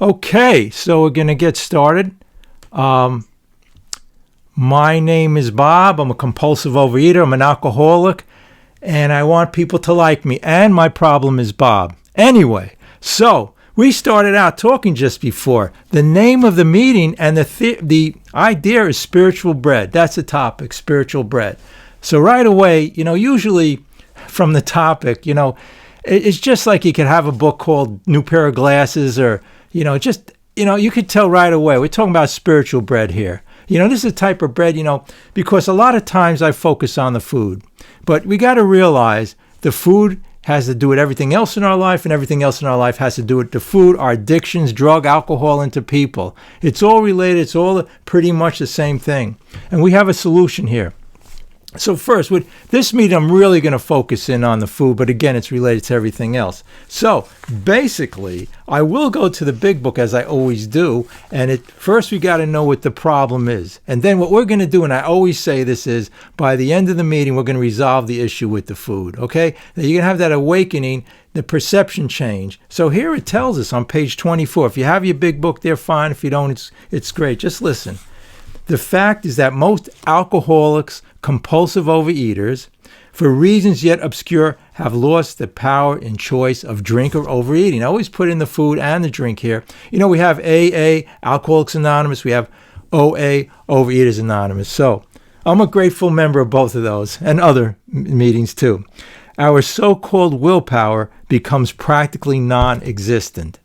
Okay, so we're going to get started. My name is Bob. I'm a compulsive overeater. I'm an alcoholic, and I want people to like me. And my problem is Bob. Anyway, so we started out talking just before. The name of the meeting and the idea is spiritual bread. That's the topic, spiritual bread. So right away, usually from the topic, it's just like you could have a book called New Pair of Glasses or you could tell right away. We're talking about spiritual bread here. This is a type of bread, because a lot of times I focus on the food. But we got to realize the food has to do with everything else in our life, and everything else in our life has to do with the food, our addictions, drug, alcohol, and to people. It's all related. It's all pretty much the same thing. And we have a solution here. So first, with this meeting, I'm really going to focus in on the food, but again, it's related to everything else. So basically, I will go to the big book as I always do, and first we got to know what the problem is. And then what we're going to do, and I always say this is, by the end of the meeting, we're going to resolve the issue with the food, okay? Now, you're going to have that awakening, the perception change. So here it tells us on page 24. If you have your big book there, fine. If you don't, it's great. Just listen. The fact is that most alcoholics, compulsive overeaters, for reasons yet obscure, have lost the power and choice of drink or overeating. I always put in the food and the drink here. We have AA, Alcoholics Anonymous. We have OA, Overeaters Anonymous. So I'm a grateful member of both of those and other meetings too. Our so-called willpower becomes practically non-existent.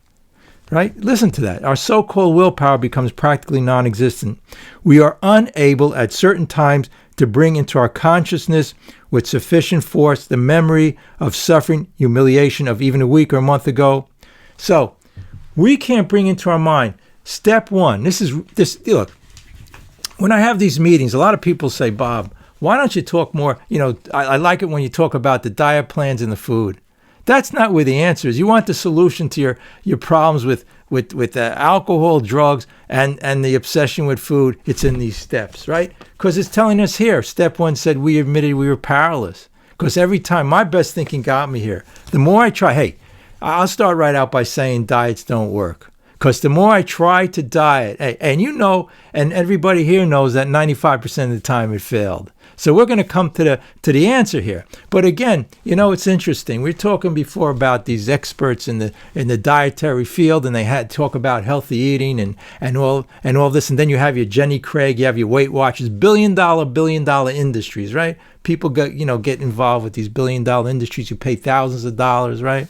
Right? Listen to that. Our so-called willpower becomes practically non-existent. We are unable at certain times to bring into our consciousness with sufficient force the memory of suffering, humiliation of even a week or a month ago. So we can't bring into our mind. Step one, look, when I have these meetings, a lot of people say, Bob, why don't you talk more? I like it when you talk about the diet plans and the food. That's not where the answer is. You want the solution to your problems with alcohol, drugs, and the obsession with food. It's in these steps, right? Because it's telling us here. Step one said we admitted we were powerless. Because every time, my best thinking got me here. The more I try, I'll start right out by saying diets don't work. Because the more I try to diet, and everybody here knows that 95% of the time it failed. So we're going to come to the answer here. But again, it's interesting. We were talking before about these experts in the dietary field, and they had talk about healthy eating and all this. And then you have your Jenny Craig, you have your Weight Watchers, billion dollar industries, right? People get involved with these billion dollar industries. You pay thousands of dollars, right?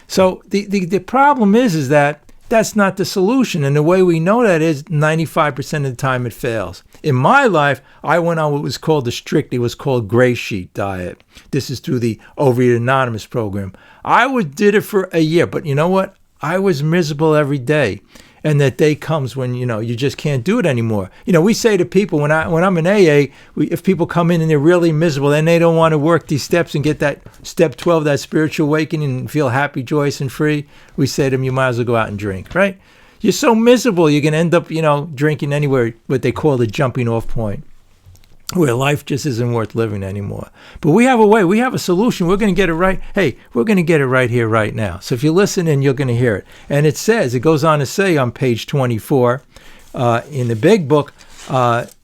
So the problem is that that's not the solution. And the way we know that is 95% of the time it fails. In my life, I went on what was called it was called gray sheet diet. This is through the Overeater Anonymous program. I did it for a year, but you know what? I was miserable every day. And that day comes when, you just can't do it anymore. We say to people, when I'm in AA, if people come in and they're really miserable, then they don't want to work these steps and get that step 12, that spiritual awakening and feel happy, joyous, and free, we say to them, you might as well go out and drink, right? You're so miserable, you can end up, drinking anywhere, what they call the jumping off point, where life just isn't worth living anymore. But we have a way, we have a solution. We're going to get it right. Hey, we're going to get it right here, right now. So if you listen in, you're going to hear it. And it goes on to say on page 24, in the big book,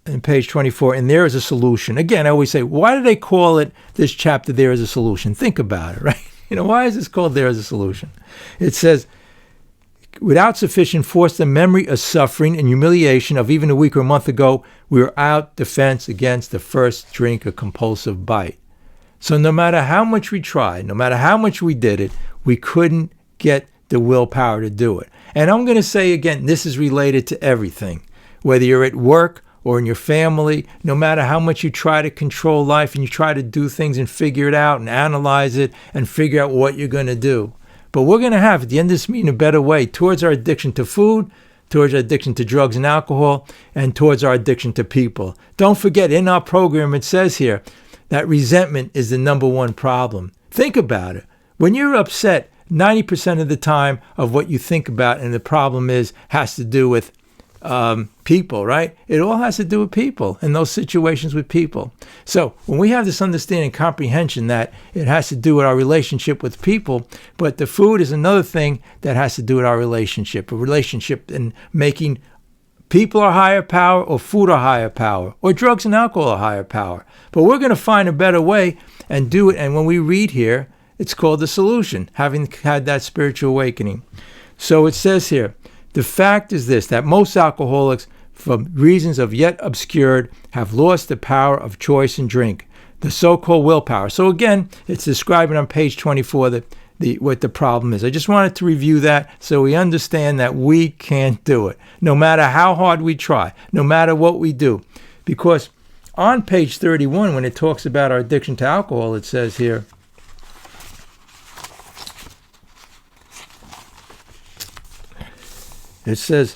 in page 24, and there is a solution. Again, I always say, why do they call it this chapter, There is a Solution? Think about it, right? Why is this called There is a Solution? It says, without sufficient force, the memory of suffering and humiliation of even a week or a month ago, we were out defense against the first drink or compulsive bite. So no matter how much we tried, no matter how much we did it, we couldn't get the willpower to do it. And I'm going to say again, this is related to everything. Whether you're at work or in your family, no matter how much you try to control life and you try to do things and figure it out and analyze it and figure out what you're going to do. But we're going to have, at the end of this meeting, a better way towards our addiction to food, towards our addiction to drugs and alcohol, and towards our addiction to people. Don't forget, in our program, it says here that resentment is the number one problem. Think about it. When you're upset, 90% of the time of what you think about and the problem has to do with people, right? It all has to do with people and those situations with people. So when we have this understanding and comprehension that it has to do with our relationship with people, but the food is another thing that has to do with our relationship, a relationship in making people are higher power, or food are higher power, or drugs and alcohol are higher power. But we're going to find a better way and do it. And when we read here, it's called the solution, having had that spiritual awakening. So it says here, the fact is this, that most alcoholics, for reasons of yet obscured, have lost the power of choice and drink, the so-called willpower. So again, it's describing on page 24 what the problem is. I just wanted to review that so we understand that we can't do it, no matter how hard we try, no matter what we do. Because on page 31, when it talks about our addiction to alcohol, it says here, it says,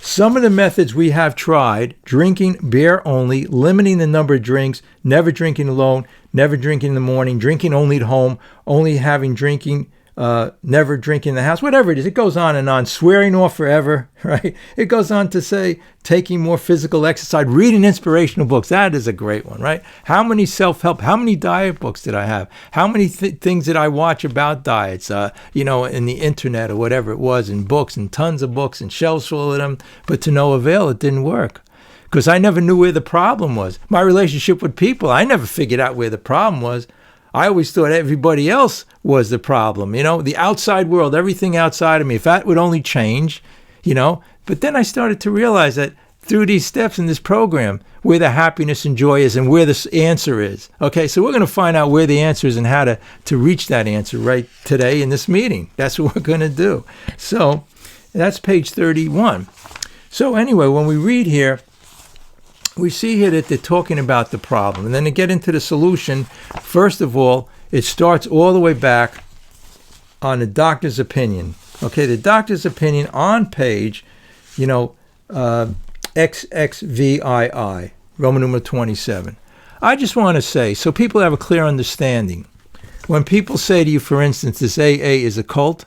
some of the methods we have tried, drinking beer only, limiting the number of drinks, never drinking alone, never drinking in the morning, drinking only at home, only having drinking, never drinking in the house, whatever it is. It goes on and on, swearing off forever, right? It goes on to say taking more physical exercise, reading inspirational books. That is a great one, right? How many self-help, how many diet books did I have? How many things did I watch about diets, in the internet or whatever it was, in books, and tons of books and shelves full of them, but to no avail. It didn't work. Because I never knew where the problem was. My relationship with people, I never figured out where the problem was. I always thought everybody else was the problem, the outside world, everything outside of me. If that would only change, But then I started to realize that through these steps in this program, where the happiness and joy is and where the answer is. Okay, so we're going to find out where the answer is and how to reach that answer right today in this meeting. That's what we're going to do. So that's page 31. So anyway, when we read here, we see here that they're talking about the problem. And then to get into the solution, first of all, it starts all the way back on the doctor's opinion. Okay, the doctor's opinion on page, XXVII, Roman numeral 27. I just want to say, so people have a clear understanding, when people say to you, for instance, this AA is a cult,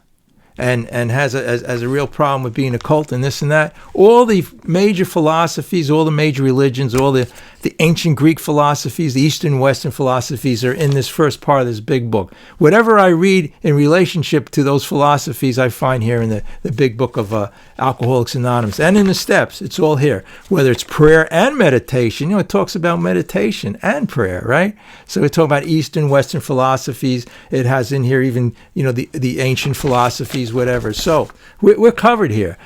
and has a real problem with being a cult and this and that. All the major philosophies, all the major religions, all the ancient Greek philosophies, the Eastern and Western philosophies are in this first part of this big book. Whatever I read in relationship to those philosophies, I find here in the big book of Alcoholics Anonymous. And in the steps, it's all here. Whether it's prayer and meditation, it talks about meditation and prayer, right? So we talk about Eastern, Western philosophies. It has in here even, the ancient philosophies, whatever. So we're covered here.